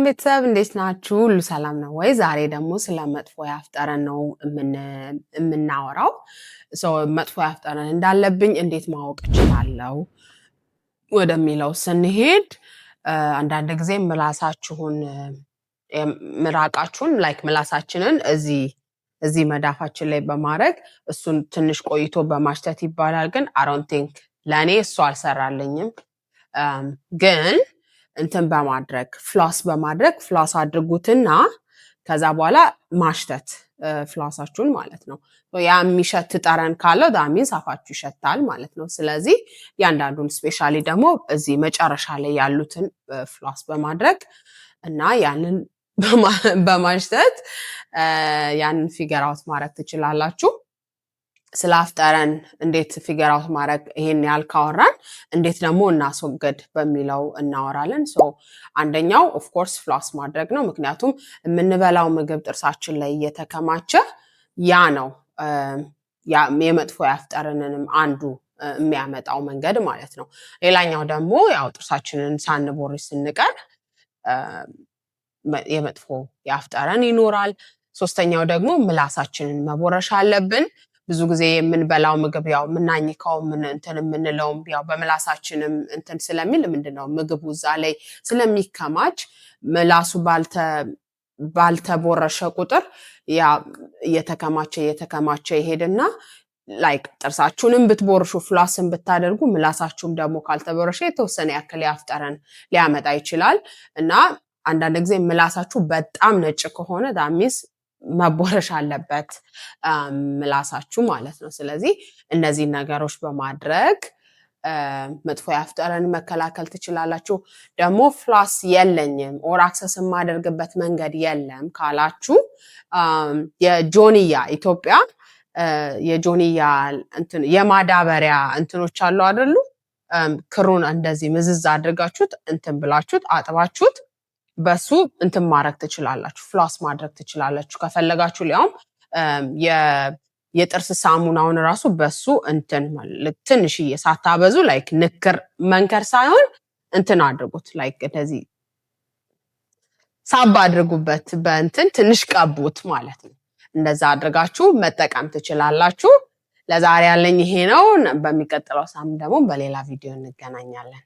ቤተሰብ እንዴት ናችሁ? ሁሉ ሰላም ነው ወይ? ዛሬ ደግሞ ስለ መጥፎ የአፍ ጠረን ነው የምናወራው። መጥፎ የአፍ ጠረን እንዳለብኝ እንዴት ማወቅ እችላለሁ ወደሚለው ስንሄድ አንዳንድ ጊዜ ምራቃችሁን ምላሳችንን እዚህ መዳፋችን ላይ በማድረግ እሱን ትንሽ ቆይቶ በማሽተት ይባላል። ግን አሮንት ቲንክ ለእኔ እሱ አልሰራልኝም። ግን እንትን በማድረግ ፍሎስ አድርጉትና ከዛ በኋላ ማሽተት ፍሎሳችሁን ማለት ነው። ያ የሚሸት ጠረን ካለው ዳሚንስ አፋችሁ ይሸታል ማለት ነው። ስለዚህ ያንዳንዱን ስፔሻሊ ደግሞ እዚህ መጨረሻ ላይ ያሉትን ፍሎስ በማድረግ እና ያንን በማሽተት ያንን ፊገር አውት ማድረግ ትችላላችሁ። ስለ አፍ ጠረን እንዴት ፊገር አውት ማድረግ ይሄን ያህል ካወራን እንዴት ደግሞ እናስወግድ በሚለው እናወራለን። አንደኛው ኦፍ ኮርስ ፍሎስ ማድረግ ነው። ምክንያቱም የምንበላው ምግብ ጥርሳችን ላይ እየተከማቸ ያ ነው የመጥፎ የአፍ ጠረንንም አንዱ የሚያመጣው መንገድ ማለት ነው። ሌላኛው ደግሞ ያው ጥርሳችንን ሳንቦርሽ ስንቀር የመጥፎ የአፍ ጠረን ይኖራል። ሶስተኛው ደግሞ ምላሳችንን መቦረሽ አለብን። ብዙ ጊዜ የምንበላው ምግብ ያው የምናኝከው እንትን የምንለውም ያው በምላሳችንም እንትን ስለሚል ምንድነው ምግቡ እዛ ላይ ስለሚከማች ምላሱ ባልተቦረሸ ቁጥር ያ እየተከማቸ ይሄድና ላይክ ጥርሳችሁንም ብትቦርሹ ፍሎስን ብታደርጉ ምላሳችሁም ደግሞ ካልተቦረሸ የተወሰነ ያክል የአፍ ጠረን ሊያመጣ ይችላል። እና አንዳንድ ጊዜ ምላሳችሁ በጣም ነጭ ከሆነ ዳሚስ መቦረሽ አለበት ምላሳችሁ ማለት ነው። ስለዚህ እነዚህ ነገሮች በማድረግ መጥፎ የአፍ ጠረን መከላከል ትችላላችሁ። ደግሞ ፍሎስ የለኝም ኦር አክሰስ የማደርግበት መንገድ የለም ካላችሁ የጆንያ ኢትዮጵያ የጆንያ የማዳበሪያ እንትኖች አሉ አይደሉ? ክሩን እንደዚህ ምዝዝ አድርጋችሁት እንትን ብላችሁት አጥባችሁት በሱ እንትን ማድረግ ትችላላችሁ። ፍሎስ ማድረግ ትችላላችሁ። ከፈለጋችሁ ሊያውም የጥርስ ሳሙናውን ራሱ በሱ እንትን ትንሽዬ ሳታበዙ ላይክ መንከር ሳይሆን እንትን አድርጉት። ላይክ እንደዚህ ሳብ አድርጉበት በእንትን ትንሽ ቀቡት ማለት ነው። እንደዛ አድርጋችሁ መጠቀም ትችላላችሁ። ለዛሬ ያለኝ ይሄ ነው። በሚቀጥለው ሳምንት ደግሞ በሌላ ቪዲዮ እንገናኛለን።